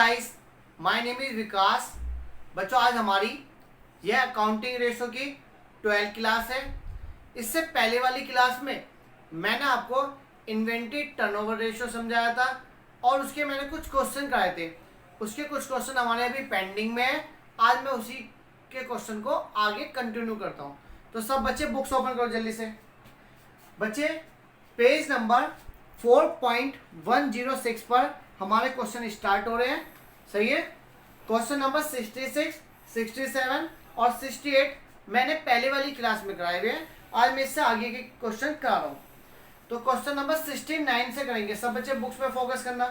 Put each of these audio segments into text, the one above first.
Guys, my name is विकास। बच्चों, आज हमारी यह अकाउंटिंग रेशो की 12th क्लास है। इससे पहले वाली क्लास में मैंने आपको इन्वेंट्री टर्नओवर रेशो समझाया था और उसके मैंने कुछ क्वेश्चन कराए थे। उसके कुछ क्वेश्चन हमारे अभी पेंडिंग में है। आज मैं उसी के क्वेश्चन को आगे कंटिन्यू करता हूँ। तो सब बच्चे बुक्स ओपन करो जल्दी से। बच्चे, पेज नंबर 4.106 पर हमारे क्वेश्चन स्टार्ट हो रहे हैं। सही है। क्वेश्चन नंबर 66, 67 और 68 मैंने पहले वाली क्लास में कराए हुए हैं। आज मैं इससे आगे के क्वेश्चन करा रहा हूँ। तो क्वेश्चन नंबर 69 से करेंगे। सब बच्चे बुक्स पे फोकस करना।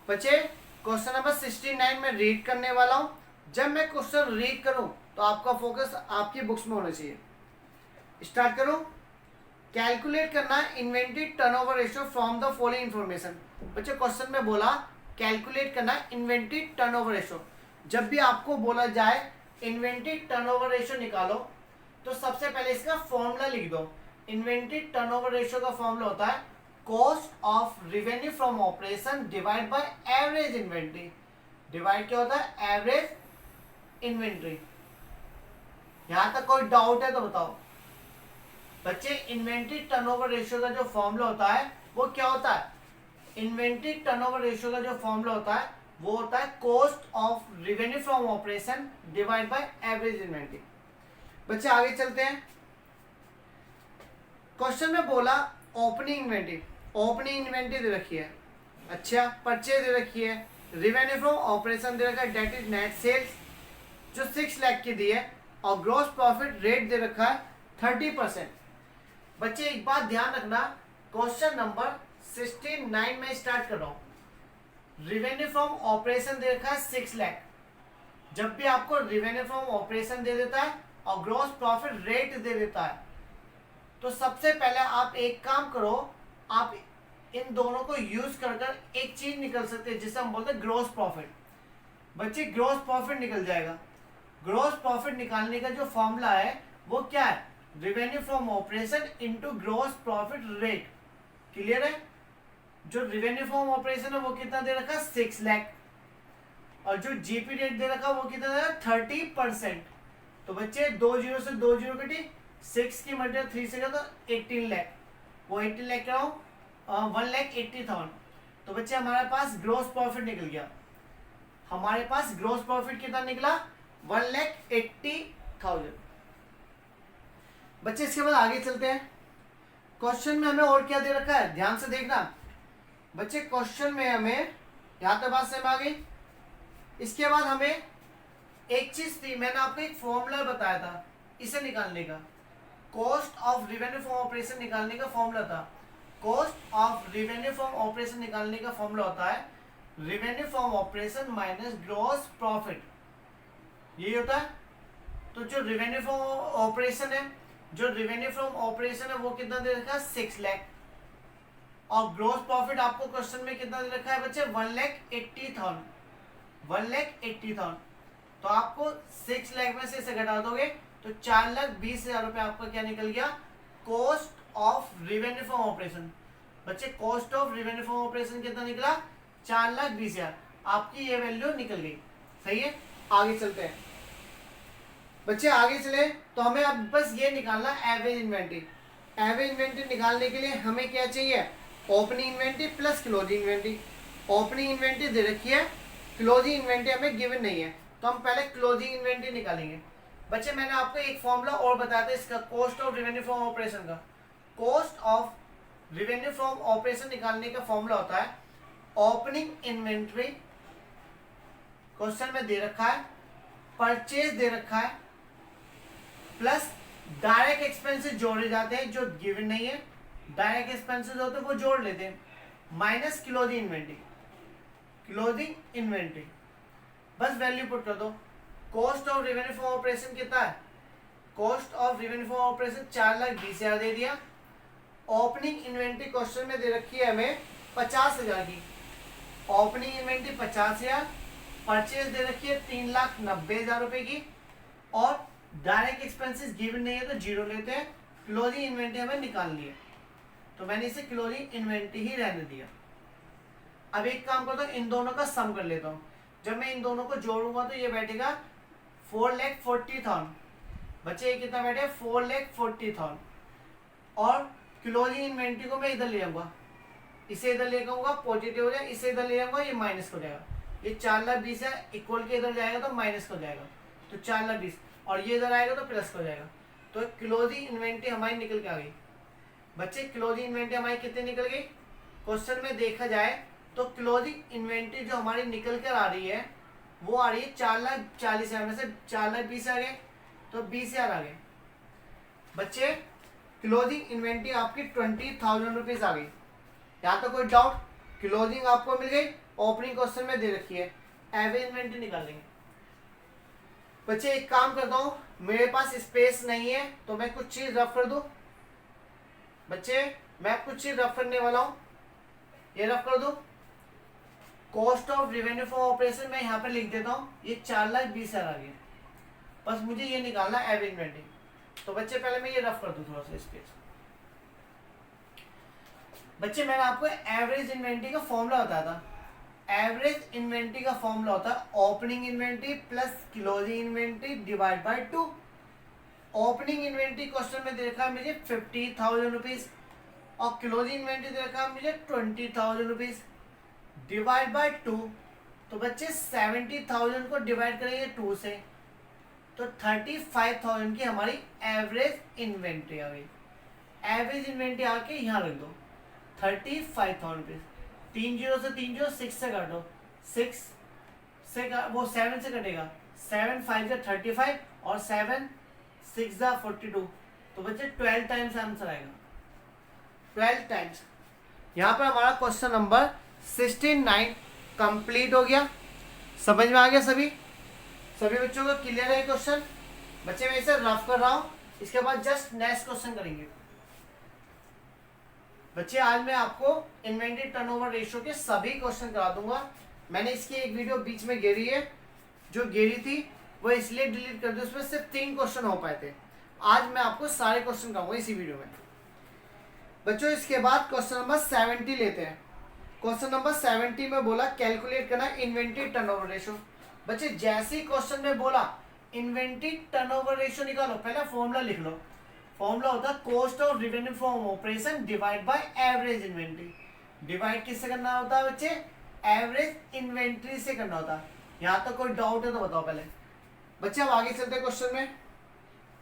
बच्चे, क्वेश्चन नंबर 69 में रीड करने वाला हूँ। जब मैं क्वेश्चन रीड करूँ तो आपका फोकस आपकी बुक्स में होना चाहिए। स्टार्ट करूँ। कैलकुलेट करना inventory turnover ratio from the following information. बच्चे, क्वेश्चन में बोला कैलकुलेट करना इन्वेंट्री टर्नओवर रेशियो। जब भी आपको बोला जाए इन्वेंट्री टर्नओवर रेशियो निकालो तो सबसे पहले इसका फॉर्मूला लिख दो। इन्वेंट्री टर्नओवर रेशियो का फॉर्मूला होता है cost of revenue from operation divide by average inventory. Divide क्या होता है? Average inventory. यहां तक कोई डाउट है तो बताओ। बच्चे, इन्वेंट्री टर्नओवर रेशियो का जो फॉर्मूला होता है वो क्या होता है? इन्वेंट्री टर्नओवर रेशियो का जो फॉर्मूला होता है वो होता है cost of revenue from operation divide by average inventory. बच्चे, आगे चलते हैं। क्वेश्चन में बोला ओपनिंग इन्वेंट्री। ओपनिंग इन्वेंट्री दे रखी है। अच्छा, परचेज दे रखी है। रेवेन्यू फ्रॉम ऑपरेशन दे रखा है, डेट इज नेट सेल्स जो 6 लाख की दी है और ग्रॉस प्रॉफिट रेट दे रखा है 30%। बच्चे, एक बात ध्यान रखना, क्वेश्चन नंबर 69 में स्टार्ट कर रहा हूं। रेवेन्यू फ्रॉम ऑपरेशन दे रखा है 6 लाख। जब भी आपको रेवेन्यू फ्रॉम ऑपरेशन दे देता है और ग्रॉस प्रॉफिट रेट दे देता है तो सबसे पहले आप एक काम करो, आप इन दोनों को यूज कर एक चीज निकल सकते हैं जिसे हम बोलते हैं ग्रॉस प्रॉफिट। बच्चे, ग्रॉस प्रॉफिट निकल जाएगा। ग्रॉस प्रॉफिट निकालने का जो फॉर्मूला है वो क्या है? Revenue from operation into gross profit rate. Clear है? जो रेवेन्यू फ्रॉम ऑपरेशन है वो कितना दे रखा है? 6 लाख। और जो जीपी रेट दे रखा वो कितना दे रखा? 30%। तो बच्चे, 2 जीरो से 2 जीरो कटी, 6 की मल्टीप्लाई 3 से तो 18 लाख। वो 18 लाख क्या हो? 1,80,000। तो बच्चे, हमारे पास ग्रॉस प्रॉफिट निकल गया। हमारे पास ग्रॉस प्रॉफिट कितना निकला? 1,80,000। बच्चे, इसके बाद आगे चलते हैं। क्वेश्चन में हमें और क्या दे रखा है ध्यान से देखना। बच्चे, क्वेश्चन में हमें यहां तक बात समझ आ गई। इसके बाद हमें एक चीज थी, मैंने आपको एक फॉर्मूला बताया था इसे निकालने का। Cost of revenue from operation निकालने का फॉर्मूला था। Cost of revenue from operation निकालने का फॉर्मूला होता है revenue from operation minus gross profit. यही होता है। तो जो रेवेन्यू फ्रॉम ऑपरेशन है, जो रेवेन्यू फ्रॉम ऑपरेशन है वो कितना दे रखा है? 6 लाख। और ग्रॉस प्रॉफिट आपको क्वेश्चन में कितना दे रखा है बच्चे? 1,80,000। 1,80,000। तो आपको 6 लाख में से इसे घटा दोगे तो 4,20,000 रुपए आपका क्या निकल गया? Cost of revenue from operation. बच्चे, cost of revenue from operation कितना निकला? 4,20,000। आपकी ये वैल्यू निकल गई। सही है। आगे चलते हैं। बच्चे, आगे चले तो हमें अब बस ये निकालना एवरेज इन्वेंट्री। एवरेज इन्वेंट्री निकालने के लिए हमें क्या चाहिए? Opening inventory plus closing inventory. Opening inventory दे रखी है, क्लोजिंग इन्वेंट्री हमें गिवन नहीं है, तो हम पहले क्लोजिंग इन्वेंट्री निकालेंगे। बच्चे, मैंने आपको एक फॉर्मूला और बताया था इसका, cost of revenue from operation का। Cost of revenue from operation निकालने का फॉर्मूला होता है ओपनिंग इन्वेंट्री, क्वेश्चन में दे रखा है, परचेज दे रखा है, प्लस डायरेक्ट एक्सपेंसेस जोड़े जाते हैं जो गिवन नहीं है, डायरेक्ट एक्सपेंसेस होते हैं वो जोड़ लेते हैं, minus closing inventory. Closing inventory बस वैल्यू पुट कर दो। Cost of revenue from operation कितना है? Cost of revenue from operation 4,20,000 दे दिया। ओपनिंग इन्वेंट्री क्वेश्चन में दे रखी है हमें 50,000 की। ओपनिंग इन्वेंट्री 50,000, परचेज दे रखी है 3,90,000 रुपए की, और डायरेक्ट एक्सपेंसेस गिवन नहीं है तो जीरो लेते हैं। क्लोजिंग इन्वेंट्री हमें निकालनी है तो मैंने इसे क्लोजिंग इन्वेंट्री ही रहने दिया। अब एक काम करता हूँ, इन दोनों का सम कर लेता हूँ। जब मैं इन दोनों को जोड़ूंगा तो ये बैठेगा 4,40,000। बच्चे ये कितना बैठे 4,40,000। और क्लोजिंग इन्वेंट्री को मैं इधर ले आऊंगा, इसे इधर ले आऊंगा, पॉजिटिव हो जाएगा, इसे इधर ले आऊंगा, ये माइनस हो जाएगा। ये 4,20,000 है, इक्वल के इधर जाएगा तो माइनस हो जाएगा, तो 4,20,000, और ये इधर आएगा तो प्लस हो जाएगा। तो क्लोजिंग इन्वेंट्री हमारी निकल के आ गई। बच्चे क्लोजिंग इन्वेंट्री हमारी कितनी निकल गई? क्वेश्चन में देखा जाए तो क्लोजिंग इन्वेंट्री जो हमारी निकल कर आ रही है वो आ रही है 4,40,000 में से 4,20,000 आ गए, तो 20,000 आ गए। बच्चे क्लोजिंग इन्वेंट्री आपकी 20,000 रुपीज आ गई। यहाँ तो कोई डाउट? क्लोजिंग आपको मिल गई, ओपनिंग क्वेश्चन में दे रखी है, एवरेज इन्वेंट्री निकालेंगे। बच्चे एक काम करता हूँ, मेरे पास स्पेस नहीं है तो मैं कुछ चीज रफ कर दूं। बच्चे मैं कुछ चीज रफ करने वाला हूँ, ये रफ कर दूं। Cost of revenue for operation मैं यहाँ पे लिख देता हूँ, ये 4,20,000 आ गया। बस मुझे ये निकालना है एवरेज इन्वेंट्री। तो बच्चे पहले मैं ये रफ कर दूं थोड़ा सा स्पेस। बच्चे मैंने आपको एवरेज इन्वेंट्री का फॉर्मूला बताया था। एवरेज इन्वेंट्री का फॉर्मूला होता है opening inventory plus closing inventory divide by 2। Opening inventory question में दे रखा है मुझे 50,000 रुपीज और क्लोजिंग इन्वेंट्री दे रखा है मुझे 20,000 रुपीज डिवाइड बाय 2। तो बच्चे 70,000 को डिवाइड करेंगे 2 से तो 35,000 की हमारी एवरेज इन्वेंट्री आ गई। एवरेज इन्वेंट्री आके यहाँ रख दो 35,000 रुपीज। 3 जीरो से 3 जीरो 6 से काटो, 6 से वो 7 से कटेगा, 7 5 जा 35 और 7 6 जा 42। तो बच्चे 12 टाइम्स आंसर आएगा, 12 टाइम्स। यहाँ पर हमारा क्वेश्चन नंबर 69 कंप्लीट हो गया। समझ में आ गया सभी बच्चों को क्लियर है क्वेश्चन? बच्चे मैं इसे रफ कर रहा हूँ, इसके बाद जस्ट नेक्स्ट क्वेश्चन करेंगे। बच्चे आज मैं आपको इन्वेंट्री टर्नओवर रेशियो के सभी क्वेश्चन करा दूंगा। मैंने इसकी एक वीडियो बीच में गिरी है, जो गिरी थी वो इसलिए डिलीट कर दी, उसमें सिर्फ 3 क्वेश्चन हो पाए थे। आज मैं आपको सारे क्वेश्चन कराऊंगा इसी वीडियो में। बच्चों इसके बाद क्वेश्चन नंबर 70 लेते हैं। क्वेश्चन नंबर 70 में बोला कैलकुलेट करना इन्वेंट्री टर्नओवर रेशियो। बच्चे जैसे ही क्वेश्चन में बोला इन्वेंट्री टर्नओवर रेशियो निकालो, पहले फॉर्मूला लिख लो। फॉर्मूला होता है cost of revenue from operation divide by average inventory. Divide किससे करना होता है बच्चे? एवरेज इन्वेंट्री से करना होता है। यहाँ तक कोई डाउट है तो बताओ पहले। बच्चे अब आगे चलते हैं क्वेश्चन में।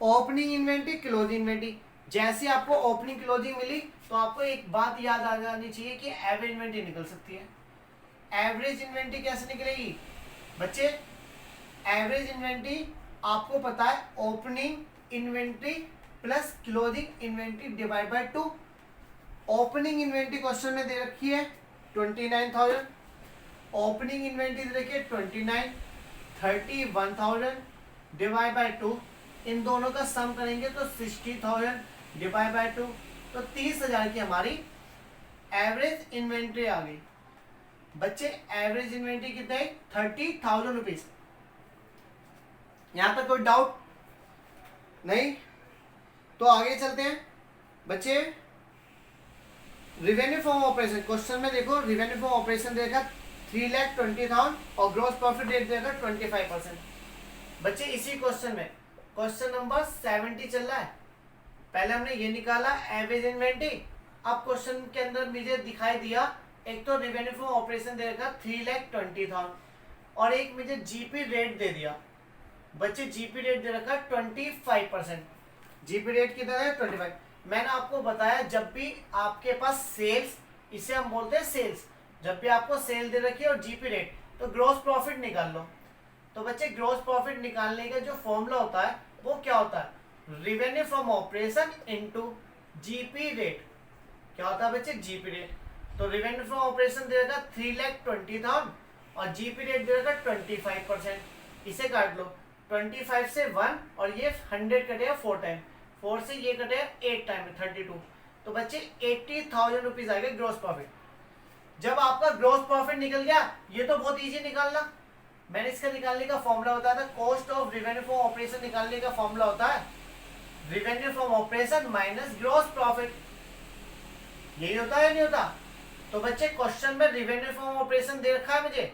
ओपनिंग इन्वेंट्री क्लोजिंग इन्वेंट्री, जैसे आपको ओपनिंग क्लोजिंग मिली तो आपको एक बात याद आ जानी चाहिए कि एवरेज इन्वेंट्री निकल सकती है। एवरेज इन्वेंट्री कैसे निकलेगी बच्चे? एवरेज इन्वेंट्री आपको पता है opening inventory plus closing inventory divide by 2। Opening inventory question में दे रखी है 29,000, ओपनिंग इन्वेंट्री दे रखी है 29, 31,000 डिवाइड बाय 2। इन दोनों का सम करेंगे तो 60,000 डिवाइड बाय 2, तो 30,000 की हमारी एवरेज इन्वेंट्री आ गई। बच्चे एवरेज इन्वेंट्री कितना है? 30,000 रुपीज। यहां तक कोई डाउट नहीं? तो आगे चलते हैं बच्चे। रिवेन्यू फ्रॉम ऑपरेशन क्वेश्चन में देखो, रिवेन्यू फ्रॉम ऑपरेशन देगा 3,20,000 और ग्रॉस प्रॉफिट रेट देगा 25%। बच्चे इसी क्वेश्चन में क्वेश्चन नंबर 70 चल रहा है। पहले हमने ये निकाला एवरेज इन्वेंट्री। अब क्वेश्चन के अंदर मुझे दिखाई दिया एक तो रिवेन्यू फ्रॉम ऑपरेशन देगा 3,20,000 और एक मुझे जीपी रेट दे दिया। बच्चे जीपी रेट दे रखा 25%। जीपी रेट कितना है? 25। मैंने आपको बताया जब भी आपके पास सेल्स, इसे हम बोलते हैं सेल्स, जब भी आपको सेल दे रखी है और जीपी रेट, तो ग्रॉस प्रॉफिट निकाल लो। तो बच्चे ग्रॉस प्रॉफिट निकालने का जो फॉर्मूला होता है वो क्या होता है? Revenue from operation into GP rate. क्या होता है बच्चे? GP rate. तो रिवेन्यू फ्रॉम ऑपरेशन दे रखा 3,20,000 और जीपी रेट दे रखा 25%। इसे काट लो, 25 से 1 और ये 100 कटेगा 4 टाइम, 4 से ये कटेगा 8 टाइम 32। तो बच्चे 80,000 रुपीज आएगा ग्रॉस प्रॉफिट। जब आपका ग्रॉस प्रॉफिट निकल गया, ये तो बहुत इजी निकालना। मैंने इसका निकालने का फॉर्मूला बताया था, cost of revenue from operation निकालने का फॉर्मूला होता है revenue from operation minus gross profit. यही होता है नहीं होता? तो बच्चे क्वेश्चन में रिवेन्यू फ्रॉम ऑपरेशन दे रखा है मुझे,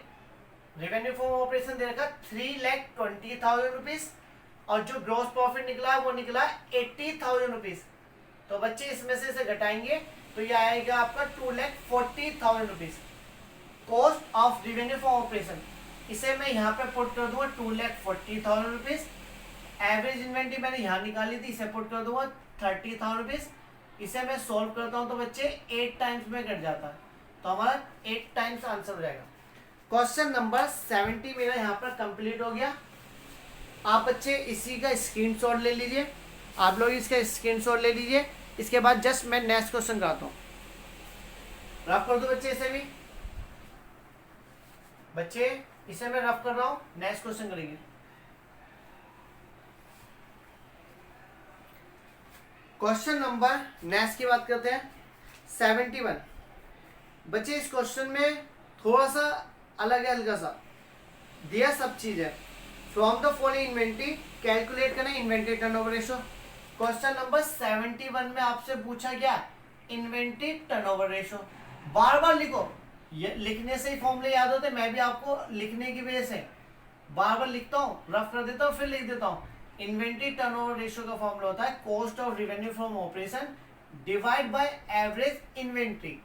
रेवेन्यू फ्रॉम ऑपरेशन दे रखा 3,20,000 रुपीज और जो ग्रॉस प्रॉफिट निकला है वो निकला 80,000 रुपीज। तो बच्चे इसमें से इसे घटाएंगे तो ये आएगा आपका 2,40,000 rupees cost of revenue from operation. इसे मैं यहाँ पे पुट कर दूंगा 2,40,000 रुपीज। एवरेज इन्वेंट्री मैंने यहाँ निकाली थी, इसे पुट कर दूंगा 30,000 रुपीज। इसे मैं सोल्व करता हूँ तो बच्चे 8 टाइम्स में कट जाता है, तो हमारा 8 टाइम्स आंसर हो जाएगा। क्वेश्चन नंबर 70 मेरा यहाँ पर कंप्लीट हो गया। आप बच्चे इसी का स्क्रीनशॉट ले लीजिए, आप लोग इसका स्क्रीनशॉट ले लीजिए। इसके बाद जस्ट मैं नेक्स्ट क्वेश्चन कराता हूँ, रफ कर दो बच्चे इसे भी। बच्चे इसे मैं रफ कर रहा हूँ, नेक्स्ट क्वेश्चन करेंगे। क्वेश्चन नंबर नेक्स्ट की बात करते हैं 71। बच्चे इस क्वेश्चन में थोड़ा सा अलग है, हल्का सा दिया सब चीज है। From the following inventory calculate करना inventory turnover ratio. Question number 71 में आपसे पूछा गया इन्वेंट्री टर्नओवर रेशो। बार बार लिखो, ये लिखने से ही फॉर्मूले याद होते, मैं भी आपको लिखने की वजह से बार बार लिखता हूँ, रफ कर देता हूँ फिर लिख देता हूँ। इन्वेंट्री टर्नओवर रेशो का फॉर्मूला होता है cost of revenue from operation divide by average inventory.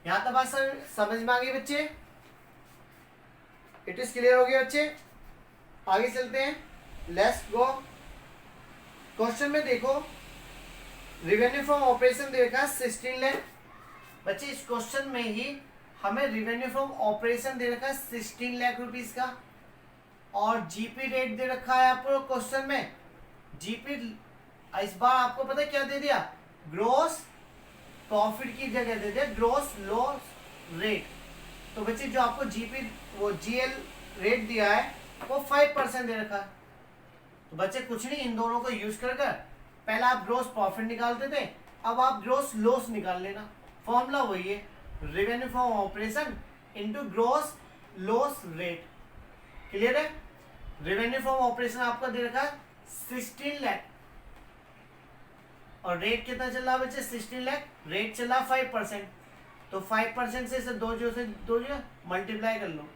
यहां तक बात समझ में आ गई बच्चे? इट इज क्लियर हो गया बच्चे? आगे चलते हैं, लेट्स गो। क्वेश्चन में देखो रेवेन्यू फ्रॉम ऑपरेशन देखा 16 लाख। बच्चे इस क्वेश्चन में ही हमें रेवेन्यू फ्रॉम ऑपरेशन दे रखा है 16 लाख रुपीस का और जीपी रेट दे रखा है आपको क्वेश्चन में। जीपी इस बार आपको पता है क्या दे दिया, ग्रोस प्रॉफिट की जगह दे दिया ग्रोस लॉस रेट। तो बच्चे जो आपको जीपी वो जीएल रेट दिया है वो 5% दे रखा है। तो बच्चे कुछ नहीं, इन दोनों को यूज कर पहले आप ग्रोस प्रॉफिट निकालते थे, अब आप ग्रोस लॉस निकाल लेना। फॉर्मूला वही है, revenue from operation into gross loss rate. Clear है? रेवेन्यू फ्रॉम ऑपरेशन आपका दे रखा है 16 लाख और रेट कितना चल रहा है बच्चे 16 लाख, रेट चला 5%। तो 5% से इसे दो जो मल्टीप्लाई कर लो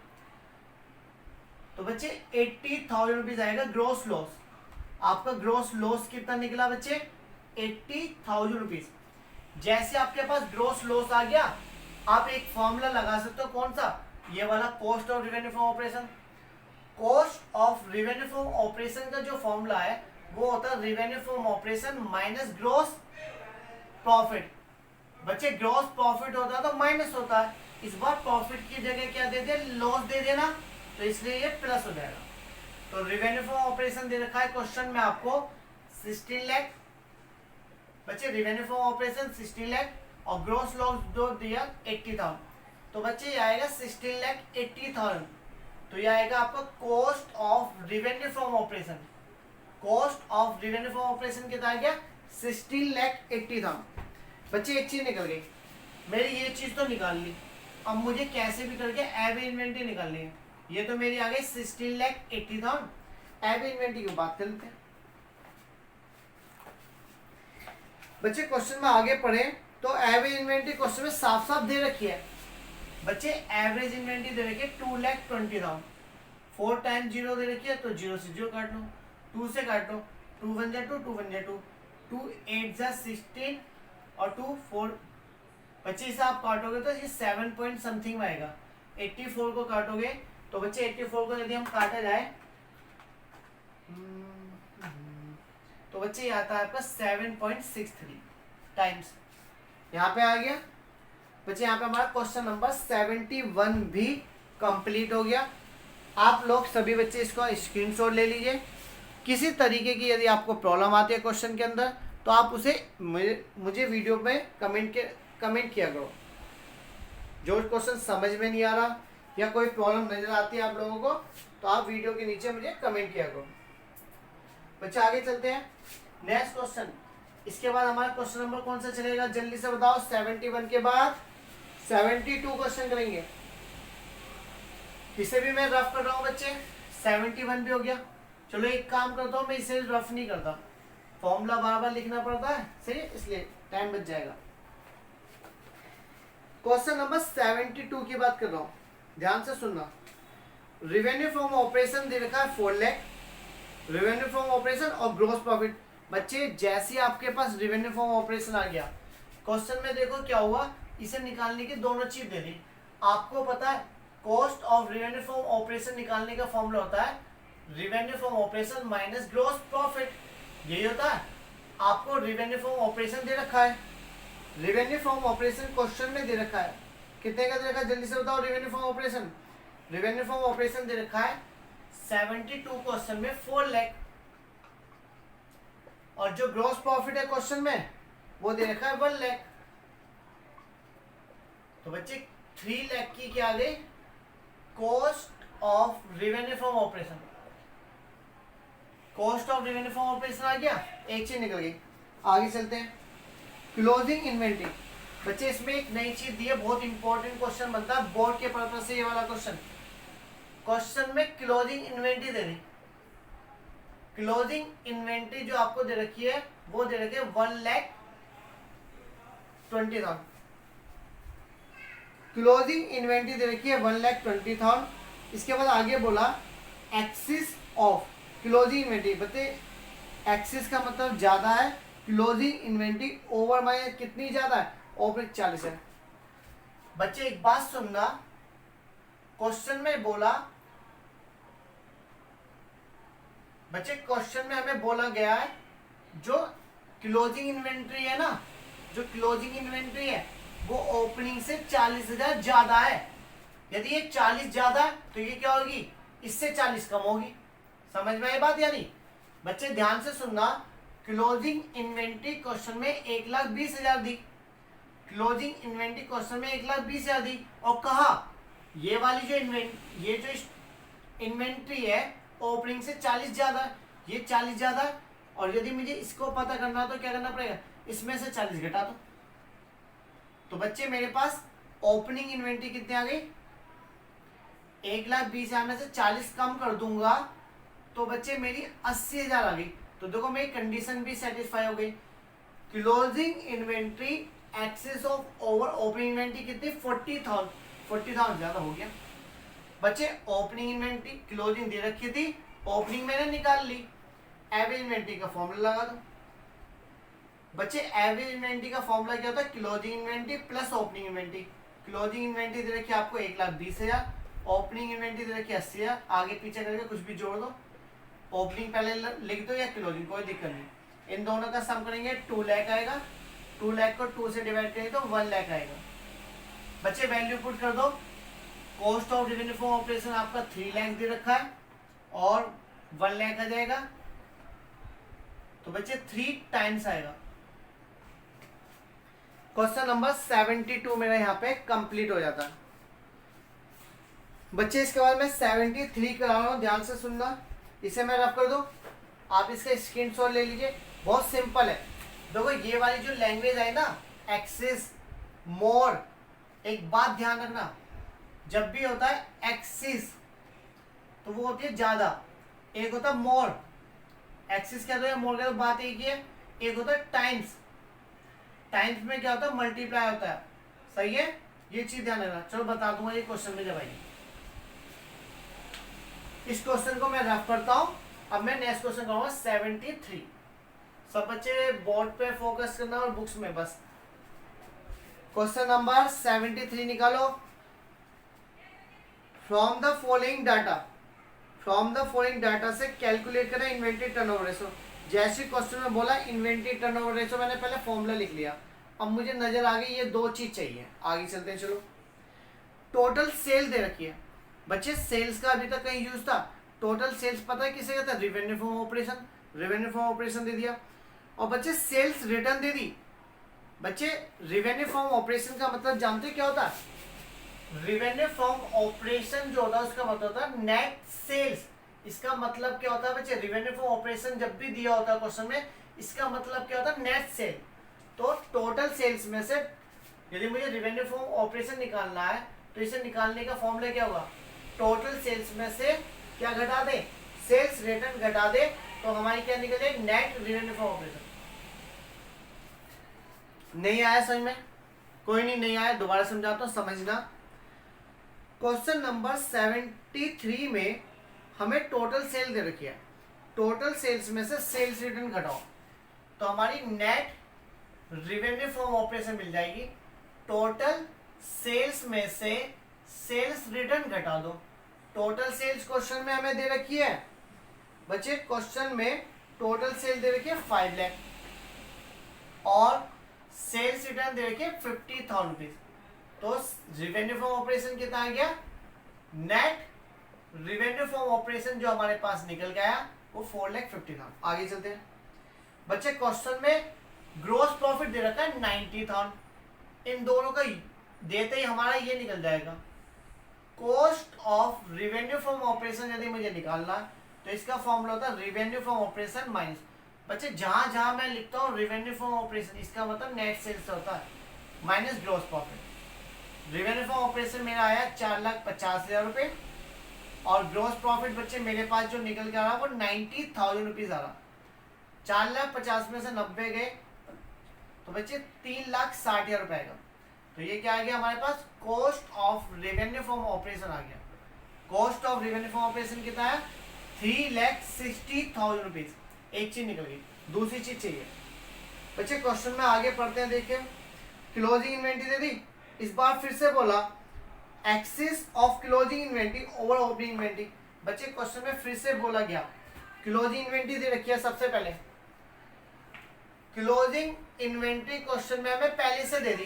तो बच्चे 80,000 रुपीज आएगा ग्रोस लॉस। आपका ग्रोस लॉस कितना निकला बच्चे 80,000 रुपीज। जैसे आपके पास ग्रोस लॉस आ गया आप एक फॉर्मूला लगा सकते हो, कौन सा, ये वाला cost of revenue from operation. Cost of revenue from operation का जो फॉर्मूला है वो होता है revenue from operation minus gross profit. बच्चे ग्रोस प्रॉफिट होता है तो माइनस होता है, इस बार प्रॉफिट की जगह क्या दे दे, लॉस दे देना, तो इसलिए ये प्लस हो जाएगा। तो रेवेन्यू फ्रॉम ऑपरेशन दे रखा है क्वेश्चन में आपको 16 लाख। बच्चे रेवेन्यू फ्रॉम ऑपरेशन 16 लाख और ग्रोस लॉस जो दिया 80,000। तो बच्चे ये आएगा 16,80,000। तो ये आएगा आपका cost of revenue from operation. Cost of revenue from operation कितना आ गया 16,80,000। बच्चे एक चीज निकल गई मेरी, ये चीज तो निकाल ली, अब मुझे कैसे भी करके एवरेज इन्वेंट्री निकालनी है। ये तो मेरी आ गई 16,80,000। एवरेज इन्वेंट्री की बात कर लेते हैं बच्चे। क्वेश्चन में आगे पढ़े तो एवरेज इन्वेंट्री क्वेश्चन में साफ साफ दे रखी है बच्चे। एवरेज इन्वेंट्री दे रखी है 2,20,000। 4 टाइम्स 0 दे रखी है तो 0 से 0 काट लो, 2 से काट लो, 2 1 जा 2, 2 1 जा 2, 2 8 जा 16 और 2 4। बच्चे इसे आप काटोगे तो ये 7 पॉइंट समथिंग में आएगा। 84 को काटोगे तो बच्चे 84 को यदि हम काटा जाए तो बच्चे ये आता है आपका 7.63 टाइम्स। यहाँ पे आ गया बच्चे। यहाँ पे हमारा क्वेश्चन नंबर 71 भी कंप्लीट हो गया। आप लोग सभी बच्चे इसको स्क्रीनशॉट ले लीजिए। किसी तरीके की यदि आपको प्रॉब्लम आती है क्वेश्चन के अंदर तो आप उसे मुझे वीडियो में कमेंट किया करो। जो क्वेश्चन समझ में नहीं आ रहा या कोई प्रॉब्लम नजर आती है आप लोगों को तो आप वीडियो के नीचे मुझे कमेंट किया करो। बच्चे आगे चलते हैं नेक्स्ट क्वेश्चन। इसके बाद हमारा क्वेश्चन नंबर कौन सा चलेगा जल्दी से बताओ। 71 के बाद 72 क्वेश्चन करेंगे। इसे भी मैं रफ कर रहा हूँ बच्चे। 71 भी हो गया। चलो एक काम करता हूँ, मैं इसे रफ नहीं करता, फॉर्मूला बार बार लिखना पड़ता है, सही है, इसलिए टाइम बच जाएगा। क्वेश्चन नंबर 72 की बात कर रहा हूं, ध्यान से सुनना। रेवेन्यू फ्रॉम ऑपरेशन दे रखा है 4 लाख, रेवेन्यू फ्रॉम ऑपरेशन और ग्रोस प्रॉफिट। बच्चे जैसे आपके पास रेवेन्यू फ्रॉम ऑपरेशन आ गया, क्वेश्चन में देखो क्या हुआ, इसे निकालने की दोनों चीज दे दी। आपको पता है cost of revenue from operation निकालने का फॉर्मूला होता है revenue from operation minus gross profit, यही होता है। आपको रेवेन्यू फ्रॉम ऑपरेशन दे रखा है, रेवेन्यू फ्रॉम ऑपरेशन क्वेश्चन में दे रखा है, कितने का दे रखा है जल्दी से बताओ। Revenue from operation, revenue from operation दे रखा है 72 क्वेश्चन में 4 लाख, और जो ग्रॉस प्रॉफिट है क्वेश्चन में वो दे रखा है 1 लाख। तो बच्चे 3 लाख की क्या आ गई, cost of revenue from operation, cost of revenue from operation आ गया, एक चीज निकल गई। आगे चलते हैं, क्लोजिंग इन्वेंटरी। बच्चे इसमें एक नई चीज दी है, बहुत इंपॉर्टेंट क्वेश्चन बनता है बोर्ड के पर्पज से, ये वाला क्वेश्चन। क्वेश्चन में क्लोजिंग इन्वेंटरी दे दी, क्लोजिंग इन्वेंटरी जो आपको दे रखी है वो दे रखी है 1,20,000। क्लोजिंग इन्वेंटरी दे रखी है 1,20,000। इसके बाद आगे बोला एक्सिस ऑफ क्लोजिंग इन्वेंटरी। बच्चे एक्सिस का मतलब ज्यादा है, क्लोजिंग इन्वेंटरी ओवर माइनस कितनी ज्यादा है, ओवर 40 है। बच्चे एक बात सुनना, क्वेश्चन में बोला, बच्चे क्वेश्चन में हमें बोला गया है जो क्लोजिंग इन्वेंटरी है ना, जो क्लोजिंग इन्वेंटरी है वो ओपनिंग से 40,000 ज्यादा है। यदि ये 40 ज्यादा है तो ये क्या होगी, इससे 40 कम होगी। समझ में आई बात या नहीं? बच्चे ध्यान से सुनना, क्लोजिंग इन्वेंटरी क्वेश्चन में 1,20,000 दी, क्लोजिंग इन्वेंटरी क्वेश्चन में 1,20,000 दी, और कहा ये वाली जो इन्वेंटरी है ओपनिंग से 40 ज्यादा, ये 40 ज्यादा, और यदि मुझे इसको पता करना है तो क्या करना पड़ेगा, इसमें से 40 घटा दो। तो बच्चे मेरे पास ओपनिंग इन्वेंटरी कितनी आ गई, 1,20,000 में से 40 कम कर दूंगा तो बच्चे मेरी 80,000 आ गई। तो देखो मेरी कंडीशन भी सेटिस्फाई हो गई। Closing inventory excess of over opening inventory कितनी, 40,000, 40,000 ज्यादा हो गया। बच्चे ओपनिंग इन्वेंटरी क्लोजिंग दे रखी थी, ओपनिंग मैंने निकाल ली, एवरेज इन्वेंटरी का फॉर्मूला लगा दो। बच्चे एवरेज इन्वेंटरी का फॉर्मूला क्या होता है, closing inventory plus opening inventory. Closing inventory दे रखी है आपको 1,20,000, ओपनिंग इन्वेंटरी दे रखी है 80,000, आगे पीछे करके कुछ भी जोड़ दो, ओपनिंग पहले लिख दो या क्लोजिंग, कोई दिक्कत नहीं। इन दोनों का सम करेंगे 2 लाख आएगा, 2 लाख को 2 से डिवाइड करेंगे तो 1 लाख आएगा। बच्चे वैल्यू पुट कर दो, cost of revenue from operation आपका 3 लाख दे रखा है और 1 लाख आ जाएगा, तो बच्चे 3 टाइम्स आएगा। क्वेश्चन नंबर 72 मेरा यहाँ पे कंप्लीट हो जाता है। बच्चे इसके बाद मैं 73 करा रहा हूँ, ध्यान से सुनना, इसे मैं रफ कर दूं, आप इसका स्क्रीनशॉट ले लीजिए, बहुत सिंपल है। देखो ये वाली जो लैंग्वेज है ना, एक्सिस, मोर, एक बात ध्यान रखना, जब भी होता है एक्सिस तो वो होती है ज्यादा, एक होता है मोर, एक्सिस क्या होता है, मोर क्या, तो बात एक ही है। एक होता है टाइम्स, टाइम्स में क्या होता है, मल्टीप्लाई होता है, सही है, ये चीज ध्यान रखना। चलो बता दूंगा ये क्वेश्चन में जब आएगी। इस क्वेश्चन को मैं रफ करता हूं, अब मैं नेक्स्ट क्वेश्चन करूंगा 73। सब बच्चे बोर्ड पे फोकस करना और बुक्स में बस। क्वेश्चन नंबर 73 निकालो। From the following data, from the following data से कैलकुलेट करें इन्वेंटरी टर्नओवर रेशो। जैसे क्वेश्चन में बोला इन्वेंटरी टर्नओवर रेशो, मैंने पहले फॉर्मूला लिख लिया, अब मुझे नजर आ गई ये 2 चीज चाहिए। आगे चलते हैं, चलो। टोटल सेल दे रखी है, बच्चे सेल्स का अभी तक कहीं यूज था, टोटल सेल्स पता है किसे कहता है, revenue from operation, revenue from operation दे दिया। और बच्चे सेल्स रिटर्न दे दी। बच्चे रेवेन्यू फ्रॉम ऑपरेशन का मतलब जानते क्या होता है, रेवेन्यू फ्रॉम ऑपरेशन जो होता है उसका मतलब होता है नेट सेल्स। इसका मतलब क्या होता है बच्चे, रेवेन्यू फ्रॉम ऑपरेशन जब भी दिया होता है क्वेश्चन में, इसका मतलब क्या होता है, नेट सेल। तो टोटल सेल्स में से यदि मुझे रेवेन्यू फ्रॉम ऑपरेशन निकालना है तो इसे निकालने का फॉर्मूला क्या होगा, टोटल सेल्स में से क्या घटा दे, सेल्स रिटर्न घटा दे, तो हमारी क्या निकल जाएगी, नेट रेवेन्यू फ्रॉम ऑपरेशन। नहीं आया समझ में? कोई नहीं आया दोबारा समझाता हूँ, समझना। क्वेश्चन नंबर 73 में हमें टोटल सेल दे रखी है, टोटल सेल्स में से सेल्स रिटर्न घटाओ तो हमारी नेट रेवेन्यू फ्रॉम ऑपरेशन मिल जाएगी। टोटल सेल्स में से सेल्स रिटर्न घटा दो। टोटल सेल्स क्वेश्चन में हमें दे रखी है बच्चे, क्वेश्चन में टोटल सेल दे रखी है 5 लाख और सेल्स रिटर्न दे रखी है 50,000 रुपीज। तो रेवेन्यू फ्रॉम ऑपरेशन कितना आ गया, नेट रेवेन्यू फ्रॉम ऑपरेशन जो हमारे पास निकल के आया वो 4,50,000। आगे चलते हैं बच्चे, क्वेश्चन में ग्रोस प्रॉफिट दे रखा है 90,000। इन दोनों का देते ही हमारा ये निकल जाएगा। Cost of revenue from operation यदि मुझे निकालना तो इसका फॉर्मूला होता है रेवेन्यू फ्रॉम ऑपरेशन माइनस, बच्चे जहां जहां मैं लिखता हूँ रेवेन्यू फ्रॉम ऑपरेशन इसका मतलब नेट सेल्स होता है, minus gross profit. Revenue from operation मेरा आया 4,50,000 रुपये और ग्रोस प्रॉफिट बच्चे मेरे पास जो निकल के आ रहा वो 90,000 रुपीज आ रहा। 4,50,000 में से 90 गए तो बच्चे 3,60,000 रुपए आएगा। तो ये क्या आ गया हमारे पास, cost of revenue from operation आ गया। Cost of revenue from operation कितना है, 3,60,000 रुपीज। एक चीज निकल गई, दूसरी चीज चाहिए बच्चे। क्वेश्चन में आगे पढ़ते हैं, देखिए क्लोजिंग इन्वेंटरी दे दी, इस बार फिर से बोला axis of closing inventory over opening inventory. बच्चे क्वेश्चन में फिर से बोला गया क्लोजिंग इन्वेंटरी दे रखी है। सबसे पहले क्लोजिंग इन्वेंटरी क्वेश्चन में हमें पहले से दे दी।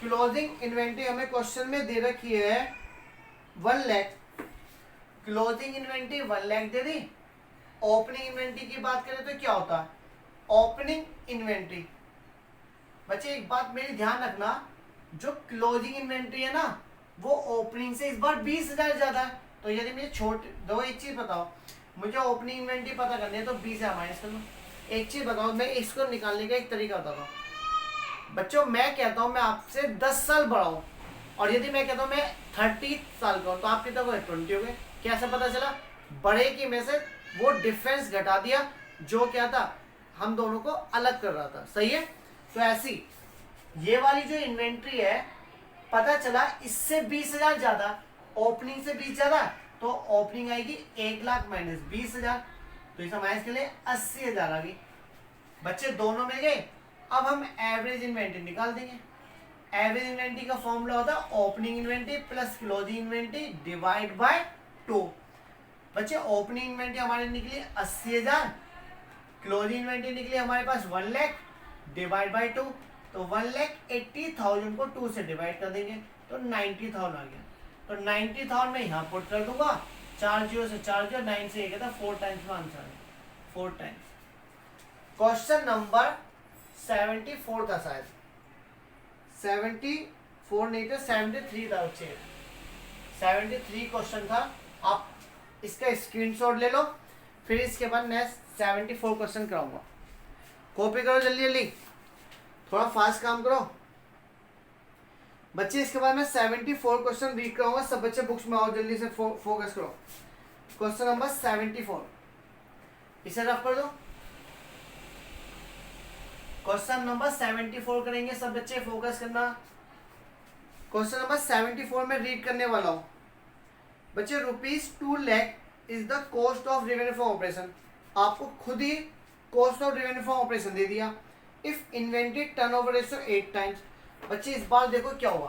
क्लोजिंग इन्वेंटरी हमें क्वेश्चन में दे रखी है 1 लाख। क्लोजिंग इन्वेंटरी 1 लाख दे दी। ओपनिंग इन्वेंटरी की बात करें तो क्या होता है, ओपनिंग इन्वेंटरी बच्चे एक बात मेरी ध्यान रखना, जो क्लोजिंग इन्वेंटरी है ना वो ओपनिंग से इस बार 20,000 ज्यादा है। तो यदि मुझे दो एक चीज बताओ, मुझे ओपनिंग इन्वेंटरी पता करनी है तो 20,000 माइनस कर लो। एक चीज बताओ, मैं इसको निकालने का एक तरीका बताता हूँ बच्चों। मैं कहता हूँ मैं आपसे 10 साल बड़ा हूँ और यदि मैं कहता हूँ मैं 30 साल का हूँ तो आप कितना हो गए, 20 हो गए। कैसे पता चला, बड़े की में से वो डिफरेंस घटा दिया जो क्या था हम दोनों को अलग कर रहा था, सही है। तो ऐसी ये वाली जो इन्वेंट्री है पता चला इससे 20,000 ज्यादा, ओपनिंग से 20 ज्यादा, तो ओपनिंग आएगी 1 लाख माइनस 20,000, तो इसका माइनस के लिए 80,000 आ गई। बच्चे दोनों मिल गए। अब हम एवरेज इन्वेंट्री निकाल देंगे। एवरेज इन्वेंट्री का फॉर्मूला होता है opening inventory plus closing inventory divide by 2। बच्चे ओपनिंग इन्वेंट्री हमारी निकली 80,000, क्लोजिंग इन्वेंट्री निकली हमारे पास 1 लाख डिवाइड बाय 2, तो 1,80,000 को 2 से डिवाइड कर देंगे तो 90,000 आ गया। तो 90,000 में यहाँ पुट कर दूंगा, 4 जीरो से 4 जीरो, 9 से 1 था, 4 टाइम्स में आंसर है, 4 टाइम्स। क्वेश्चन नंबर 74 था शायद, 74 नहीं था, 73 था बच्चे, 73 क्वेश्चन था। आप इसका स्क्रीनशॉट ले लो, फिर इसके बाद नेक्स्ट 74 क्वेश्चन कराऊंगा। कॉपी करो जल्दी जल्दी, थोड़ा फास्ट काम करो बच्चे। इसके बाद मैं 74 क्वेश्चन रीड कराऊंगा। सब बच्चे बुक्स में आओ, जल्दी से फोकस करो। क्वेश्चन नंबर 74 इसे रफ कर दो। क्वेश्चन नंबर 74 करेंगे सब बच्चे, फोकस करना। क्वेश्चन नंबर 74 में रीड करने वाला हूं बच्चे। ₹2 lakh is the cost of revenue from operation. आपको खुद ही cost of revenue from operation दे दिया। If inventory turnover ratio 8 times. बच्चे इस बार देखो क्या हुआ,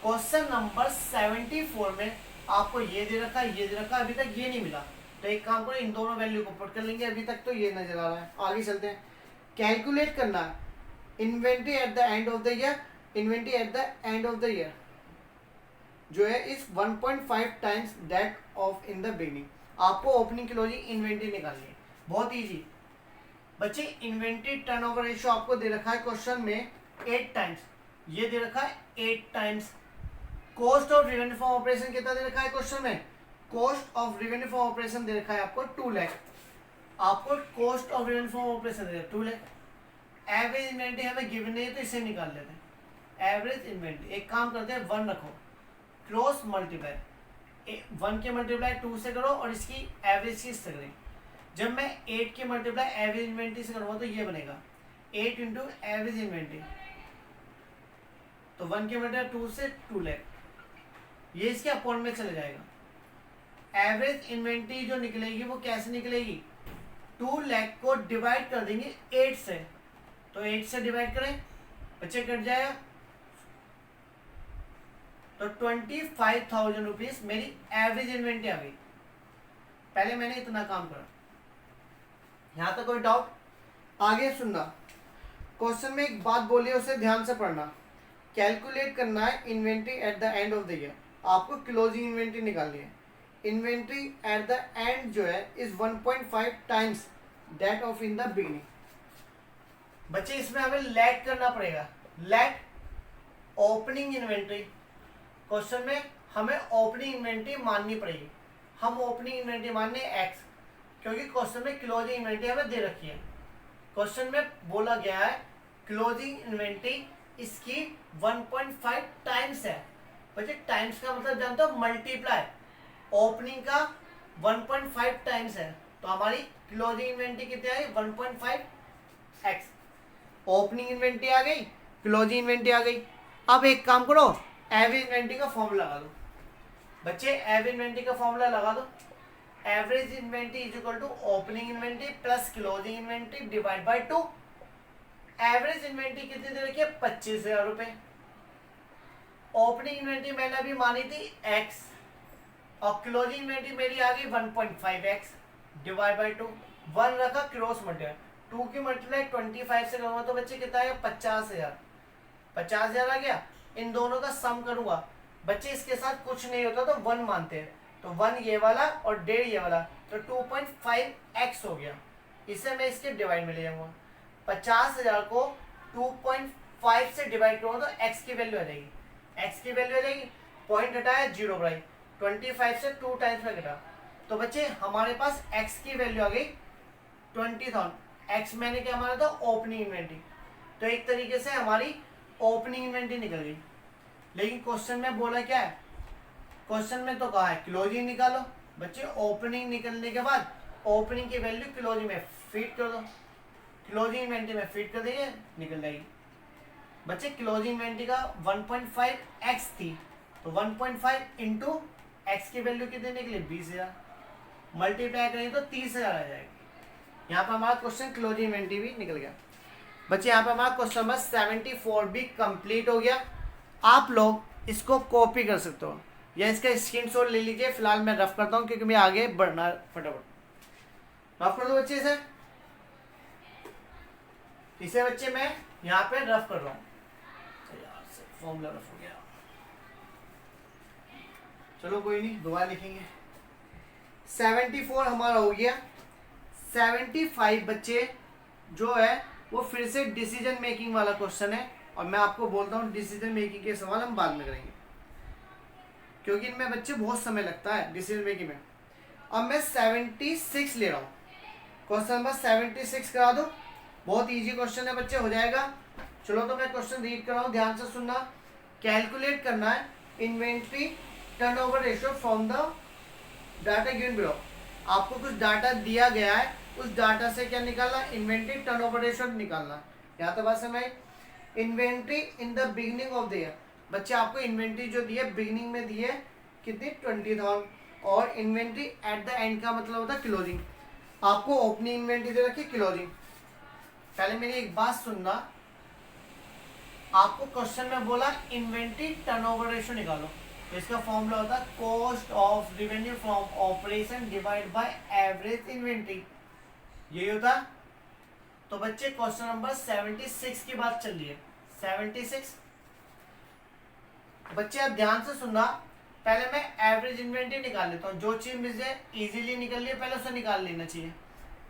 क्वेश्चन नंबर 74 में आपको ये दे रखा है, ये दे रखा है, अभी तक ये नहीं मिला। तो एक काम करो, इन दोनों वैल्यू को पुट कर लेंगे। अभी तक तो ये नजर आ रहा है, आगे चलते हैं। कैलकुलेट करना inventory at the end of the year. Inventory at the end of the year जो है इस 1.5 times that of in the beginning. आपको ओपनिंग क्लोजिंग इन्वेंट्री निकालनी है, बहुत इजी बच्चे। इन्वेंट्री टर्नओवर रेशियो आपको दे रखा है क्वेश्चन में 8 टाइम्स, ये दे रखा है 8 times. Cost of revenue from operation कितना दे रखा है क्वेश्चन में, cost of revenue from operation दे रखा है आपको 2 लाख। आपको cost of revenue from operation दे 2 लाख। एवरेज इन्वेंट्री हमें गिवन नहीं है तो इसे निकाल लेते हैं। एवरेज इन्वेंट्री एक काम करते हैं, 1 रखो, क्रॉस मल्टीप्लाई 1 के मल्टीप्लाई 2 से करो और इसकी एवरेज की इससे करें। जब मैं 8 के मल्टीप्लाई एवरेज इन्वेंट्री से करूँगा तो ये बनेगा 8 इंटू एवरेज इन्वेंट्री, तो तो 1 की मल्टीप्लाई 2 से 2 लाख, ये इसके अपॉन में चले जाएगा। एवरेज इन्वेंट्री जो निकलेगी वो कैसे निकलेगी, 2 लाख को डिवाइड कर देंगे 8 से, तो 8 से डिवाइड करें, बच्चे कट जाएगा, तो 25,000 रुपीज मेरी एवरेज इन्वेंट्री आ गई। पहले मैंने इतना काम करा, यहां तक कोई डाउट? आगे सुनना, क्वेश्चन में एक बात बोली है उसे ध्यान से पढ़ना। कैलकुलेट करना है inventory at the end of the year, आपको क्लोजिंग इन्वेंट्री निकालनी है। इन्वेंट्री एट द एंड जो है is 1.5 times that of in the beginning. बच्चे इसमें हमें लेट करना पड़ेगा, लेट ओपनिंग इन्वेंट्री। क्वेश्चन में हमें ओपनिंग इन्वेंट्री माननी पड़ेगी, हम ओपनिंग इन्वेंट्री मानने एक्स, क्योंकि क्वेश्चन में क्लोजिंग इन्वेंट्री हमें दे रखी है। क्वेश्चन में बोला गया है क्लोजिंग इन्वेंट्री इसकी 1.5 टाइम्स है। बच्चे टाइम्स का मतलब जानते हो मल्टीप्लाई, ओपनिंग का 1.5 टाइम्स है, तो हमारी क्लोजिंग इन्वेंट्री कितनी आई 1.5 एक्स। ओपनिंग इन्वेंट्री आ गई, क्लोजिंग इन्वेंट्री आ गई। अब एक काम करो, एवरेज इन्वेंट्री का फॉर्मूला लगा दो। बच्चे एवरेज इन्वेंट्री का फॉर्मूला लगा दो, average inventory is equal to opening inventory plus closing inventory divide by 2। Average inventory कितनी दे रखी है 25,000 रुपए। ओपनिंग इन्वेंट्री मैंने अभी मानी थी x, और क्लोजिंग इन्वेंट्री मेरी आ गई 1.5x डिवाइड बाय 2। 1 रखा क्रॉस मल्टीप्लाई, 2 की मल्टीप्लाई 25 से करूंगा तो बच्चे कितना आएगा 50,000, 50,000 आ गया। इन दोनों का सम करूंगा, बच्चे इसके साथ कुछ नहीं होता तो 1 मानते हैं, तो 1 ये वाला और 1.5 ये वाला, तो 2.5x हो गया। इसे मैं इसके डिवाइड में ले जाऊंगा, 50,000 को 2.5 से डिवाइड करूंगा तो x की वैल्यू आ जाएगी, x की वैल्यू आ जाएगी, पॉइंट हटाया 0 बढ़ाई, 25 से 2 टाइम्स में घटा, तो बच्चे हमारे पास x की वैल्यू आ गई 20,000। x मैंने क्या माना था ओपनिंग इन्वेंट्री, तो एक तरीके से हमारी ओपनिंग इन्वेंट्री निकल गई। लेकिन क्वेश्चन में बोला क्या है, क्वेश्चन में तो कहा है क्लोजिंग निकालो। बच्चे ओपनिंग निकलने के बाद ओपनिंग की वैल्यू क्लोजिंग में फीड कर दो, क्लोजिंग इन्वेंट्री में फीड कर देंगे, निकल जाएगी। बच्चे क्लोजिंग इन्वेंट्री का 1.5x थी, तो 1.5 इंटू एक्स की वैल्यू कितनी निकली 20,000, मल्टीप्लाई करेंगे तो 30,000 आ जाएगी। यहाँ पर हमारा क्वेश्चन क्लोजिंग इन्वेंट्री भी निकल गया। बच्चे यहाँ पे हमारा क्वेश्चन नंबर 74 भी कंप्लीट हो गया। आप लोग इसको कॉपी कर सकते हो या इसका स्क्रीनशॉट ले लीजिए। फिलहाल मैं रफ करता हूँ क्योंकि मैं आगे बढ़ना है, फटाफट रफ कर दो बच्चे इसे बच्चे मैं यहाँ पे रफ कर रहा हूँ। फॉर्मूला रफ हो गया, चलो कोई नहीं दोबारा लिखेंगे। 74 हमारा हो गया। 75 बच्चे जो है वो फिर से डिसीजन मेकिंग वाला क्वेश्चन है, और मैं आपको बोलता हूँ डिसीजन मेकिंग के सवाल हम बाद में करेंगे क्योंकि इनमें बच्चे बहुत समय लगता है डिसीजन मेकिंग में। अब मैं 76 ले रहा हूँ, क्वेश्चन नंबर 76 करा दो। बहुत इजी क्वेश्चन है बच्चे, हो जाएगा। चलो तो मैं क्वेश्चन रीड कर रहा हूँ, ध्यान से सुनना। कैलकुलेट करना है inventory turnover ratio from the data given below. आपको कुछ डाटा दिया गया है, उस डाटा से क्या निकालना, इन्वेंट्री टर्नओवर रेशियो निकालना। यहाँ तो बात समझ, inventory in the beginning of the year. बच्चे आपको इन्वेंट्री जो दी है बिगिनिंग में दी है कितनी 20,000, और इन्वेंट्री एट द एंड का मतलब होता है क्लोजिंग। आपको ओपनिंग इन्वेंट्री दे रखी क्लोजिंग। पहले मेरी एक बात सुनना, आपको क्वेश्चन में बोला इन्वेंट्री टर्नओवर रेशियो निकालो, तो इसका फॉर्मूला होता है cost of revenue from operation divide by average inventory, यही होता। तो बच्चे क्वेश्चन नंबर 76 की बात चल रही है। 76 बच्चे आप ध्यान से सुनना। पहले मैं एवरेज इन्वेंट्री निकाल लेता हूँ, जो चीज मुझे इजीली निकल रही है पहले उसे निकाल लेना चाहिए।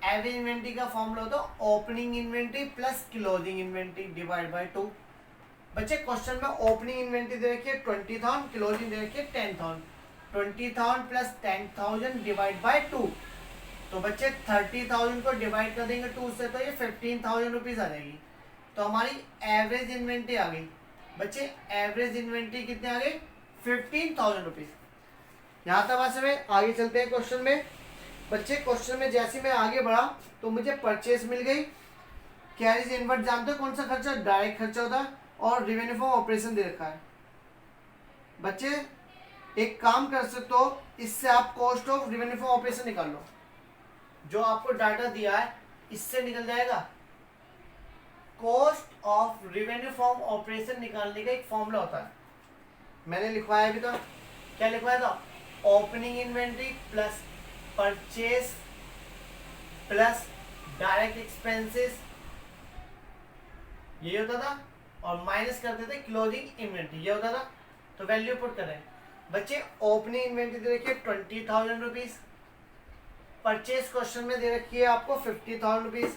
एवरेज इन्वेंट्री का फॉर्मूला होता है opening inventory plus closing inventory divide by 2। बच्चे क्वेश्चन में ओपनिंग इन्वेंट्री दे रखी है 20,000, क्लोजिंग दे रखी है 10,000। 20,000 प्लस 10,000 डिवाइड बाय 2, तो बच्चे 30,000 को डिवाइड कर देंगे 2 से, तो ये 15,000 रुपीज आ जाएगी। तो हमारी एवरेज इन्वेंट्री आ गई। बच्चे एवरेज इन्वेंट्री कितने आ गई 15,000 रुपीज। यहाँ तक बात में आगे चलते हैं क्वेश्चन में। बच्चे क्वेश्चन में जैसे मैं आगे बढ़ा तो मुझे परचेस मिल गई। कैरिज इनवर्ट जानते हो कौन सा खर्चा, डायरेक्ट खर्चा होता है। और रेवेन्यू फ्रॉम ऑपरेशन दे रखा है। बच्चे एक काम कर सकते हो, इससे आप cost of revenue from operation निकाल लो। जो आपको डाटा दिया है इससे निकल जाएगा। Cost of revenue from operation निकालने का एक फॉर्मूला होता है, मैंने लिखवाया अभी। तो क्या लिखवाया था? Opening inventory plus purchase plus direct expenses, ये होता था, और माइनस करते थे क्लोजिंग इन्वेंट्री, ये होता था। तो वैल्यू पुट करें बच्चे। ओपनिंग इन्वेंट्री दे रखी है 20,000 रुपीज, परचेज क्वेश्चन में दे रखी है आपको 50,000 रुपीज,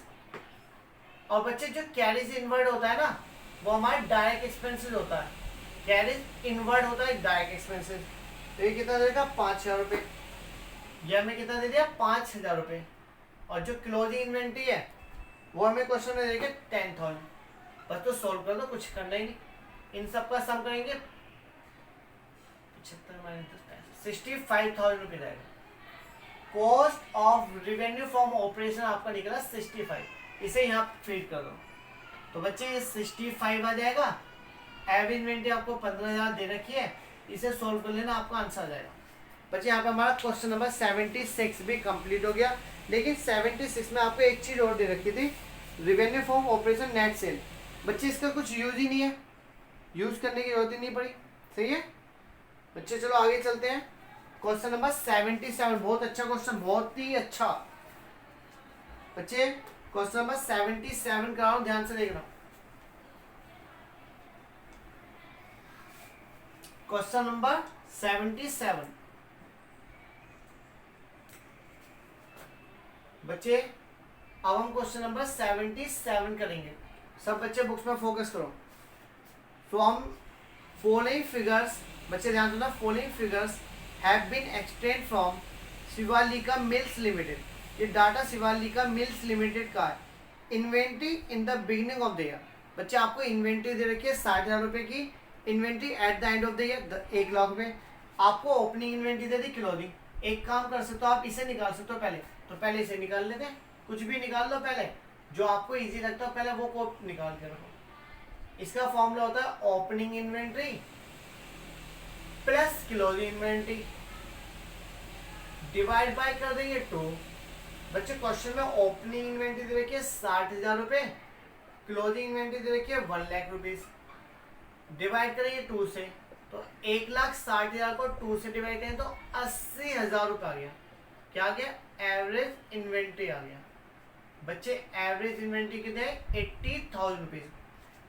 और बच्चे जो कैरीज इनवर्ड होता है ना वो हमारा डायरेक्ट एक्सपेंसेस होता है। कैरीज इनवर्ड होता है डायरेक्ट एक्सपेंसेस। तो ये कितना देगा? 5,000 रुपये। ये हमें कितना दे दिया? 5,000 रुपये। और जो क्लोजिंग इन्वेंट्री है वो हमें क्वेश्चन में देगा 10,000। बस तो सोल्व कर दो, कुछ करना ही नहीं। इन सब का सम करेंगे 75 - 65,000 रुपये जाएगा। Cost of revenue from operation आपका निकला 65। इसे यहाँ फीड कर दो तो बच्चे ये 65 आ जाएगा। एवरेज इन्वेंट्री आपको 15,000 दे रखी है, इसे सोल्व कर लेना, आपका आंसर आ जाएगा। बच्चे यहाँ पे हमारा क्वेश्चन नंबर 76 भी कंप्लीट हो गया। लेकिन 76 में आपको एक चीज और दे रखी थी, revenue from operation net cell. बच्चे इसका कुछ यूज ही नहीं है, यूज करने की जरूरत ही नहीं पड़ी। सही है बच्चे, चलो आगे चलते हैं। क्वेश्चन नंबर 77, बहुत अच्छा क्वेश्चन, बहुत ही अच्छा। बच्चे क्वेश्चन नंबर 77 कर रहा हूं, ध्यान से देखना। क्वेश्चन नंबर 77 बच्चे, अब हम क्वेश्चन नंबर 77 करेंगे। सब बच्चे बुक्स में फोकस करो। फ्रॉम फॉलोइंग फिगर्स, बच्चे ध्यान देना, following figures have been extend from Shivalika mills limited. ये डाटा शिवालिका मिल्स लिमिटेड का है। Inventory in the beginning of the year. बच्चे आपको इन्वेंट्री दे रखी है 60,000 रुपये की। Inventory at the end of the year 1 lakh रुपये। आपको ओपनिंग इन्वेंट्री दे दी क्लोजिंग। एक काम कर सकते हो आप, इसे निकाल सकते हो पहले, तो पहले इसे निकाल लेते हैं। कुछ भी निकाल लो पहले, जो आपको इजी लगता है पहले वो को निकाल के रखो। इसका फॉर्मूला होता है opening inventory plus closing inventory divide bye कर देंगे 2। बच्चे क्वेश्चन में ओपनिंग इन्वेंट्री दे रखी है 60,000 रुपये, क्लोजिंग इन्वेंट्री दे रखी है 1 लाख रुपीज। डिवाइड करेंगे 2 से, तो 1,60,000 को 2 से डिवाइड करें तो 80,000 रुपये आ गया। क्या आ गया? एवरेज इन्वेंट्री आ गया। बच्चे एवरेज इन्वेंट्री कितने? 80,000 रुपीज।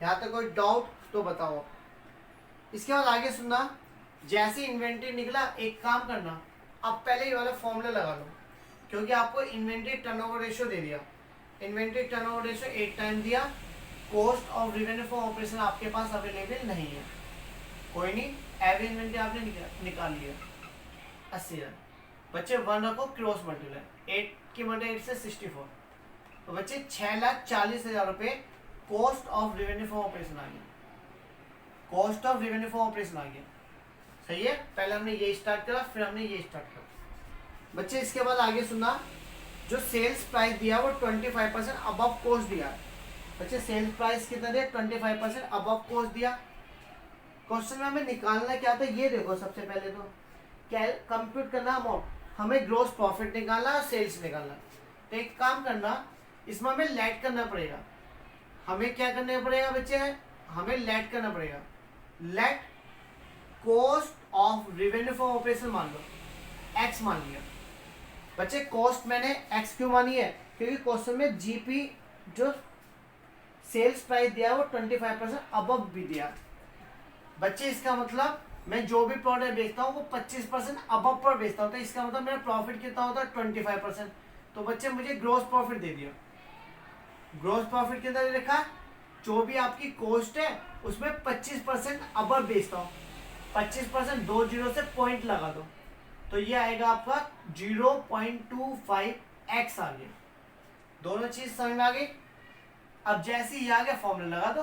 यहाँ तक कोई डाउट तो बताओ। इसके बाद आगे सुनना, जैसे इन्वेंट्री निकला एक काम करना, अब पहले ये वाला फॉर्मूला लगा लो, क्योंकि आपको इन्वेंट्री टर्नओवर रेशियो दे दिया। इन्वेंट्री टर्नओवर रेशियो 8 टाइम दिया। Cost of revenue from operation आपके पास अवेलेबल नहीं है, कोई नहीं, एवरेज इन्वेंट्री आपने निकाल लिया 80,000। बच्चे 1 रखो, क्रॉस मल्टीप्लाई 8 की मल्टीप्लाई 8 से 64। तो बच्चे 6,40,000 रुपये cost of revenue from operation आ गया। Cost of revenue from operation आ गया। सही है, पहले हमने ये स्टार्ट करा, फिर हमने ये स्टार्ट करा। बच्चे इसके बाद आगे सुनना, जो सेल्स प्राइस दिया वो 25% अबव कॉस्ट दिया। बच्चे सेल्स प्राइस कितना दिया? 25% अबव कॉस्ट दिया। क्वेश्चन में हमें निकालना क्या था ये देखो। सबसे पहले तो क्या कंप्यूट करना अमाउंट, हमें ग्रॉस प्रॉफिट निकालना और सेल्स निकालना। तो एक काम करना, इसमें हमें लेट करना पड़ेगा। हमें क्या करना पड़ेगा बच्चे? हमें लेट करना पड़ेगा। Let cost of revenue from operation मान लो, एक्स मान लिया। बच्चे कॉस्ट मैंने एक्स क्यों मानी है? क्योंकि क्वेश्चन में जीपी जो सेल्स प्राइस दिया वो 25% अबव भी दिया। बच्चे इसका मतलब मैं जो भी प्रोडक्ट बेचता हूँ वो 25% अबव पर बेचता हूँ, तो इसका मतलब मेरा प्रॉफिट कितना होता है? 25%। तो बच्चे मुझे ग्रॉस प्रॉफिट दे दिया। ग्रॉस प्रॉफिट कितना दे रखा? जो भी आपकी कॉस्ट है उसमें 25% अबव बेचता हूँ। 25% 2 जीरो से पॉइंट लगा दो, तो ये आएगा आपका 0.25x आ गया। दोनों चीज समझ में आ गई। अब जैसे ही आ गया फॉर्मूला लगा दो।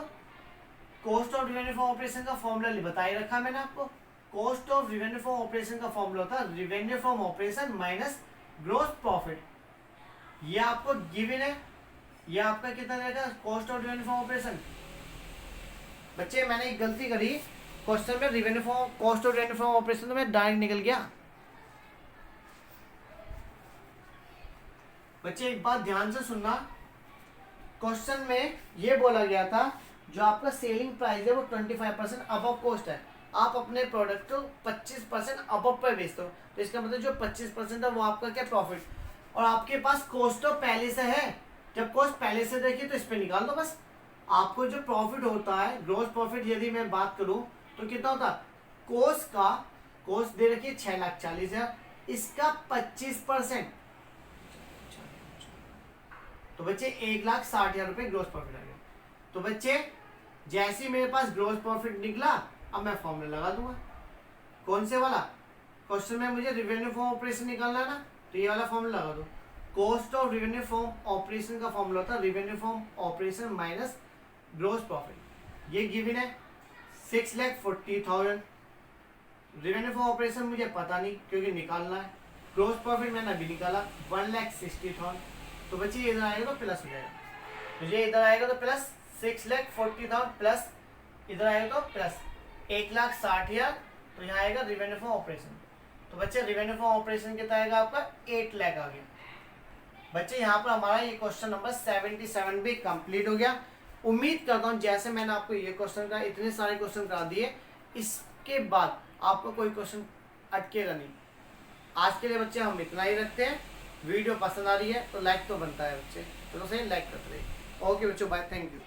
Cost of revenue from operation का फॉर्मूला बताई रखा मैंने आपको। Cost of revenue from operation का फॉर्मूला होता है revenue from operation minus gross profit. ये आपको गिवन है। ये आपका कितना रहेगा? Cost of revenue from operation बच्चे मैंने एक गलती करी क्वेश्चन में, revenue form cost of revenue form operation में डायरेक्ट निकल गया। बच्चे एक बात ध्यान से सुनना, क्वेश्चन में ये बोला गया था जो आपका सेलिंग प्राइस है वो 25% अबव कॉस्ट है, आप अपने प्रोडक्ट को 25% अबव पर बेचते हो, तो इसका मतलब जो 25% है वो आपका क्या प्रॉफिट, और आपके पास कॉस्ट तो पहले से है, जब कॉस्ट पहले से देखिए तो इस पे निकाल दो बस। आपको जो प्रॉफिट होता है ग्रोस प्रॉफिट, यदि मैं बात करूं तो कितना होता है, कॉस्ट दे रखी है 6,40,000, इसका 25%, तो बच्चे 1,60,000 रुपए ग्रोस प्रॉफिट आ गया। तो बच्चे जैसे ही मेरे पास ग्रोस प्रॉफिट निकला, अब मैं फॉर्मूला लगा दूंगा, कौन से वाला, क्वेश्चन में मुझे रिवेन्यू फॉर्म ऑपरेशन निकालना है ना, तो ये वाला फॉर्मूला लगा दो। Cost of revenue from operation का फॉर्मूला होता है revenue from operation minus gross profit. ये गिवन है 6,40,000। रिवेन्यू फॉर्म ऑपरेशन मुझे पता नहीं क्योंकि निकालना है, ग्रोस प्रॉफिट मैंने अभी निकाला 1,60,000, तो बच्चे इधर आएगा तो प्लस हो जाएगा, तो ये इधर आएगा तो प्लस 6,40,000 प्लस इधर आएगा तो प्लस 1,60,000, तो यहाँ आएगा रिवेन्यू फॉर्म ऑपरेशन। तो बच्चे रिवेन्यू फॉर्म ऑपरेशन कितना आएगा आपका 8 लाख आ गया। बच्चे यहाँ पर हमारा ये क्वेश्चन नंबर 77 भी कंप्लीट हो गया। उम्मीद करता हूँ जैसे मैंने आपको ये क्वेश्चन का इतने सारे क्वेश्चन करा दिए, इसके बाद आपको कोई क्वेश्चन अटकेगा नहीं। आज के लिए बच्चे हम इतना ही रखते हैं। वीडियो पसंद आ रही है तो लाइक तो बनता है बच्चे, तो सही लाइक करते रहिए। ओके बच्चों, बाय, थैंक यू।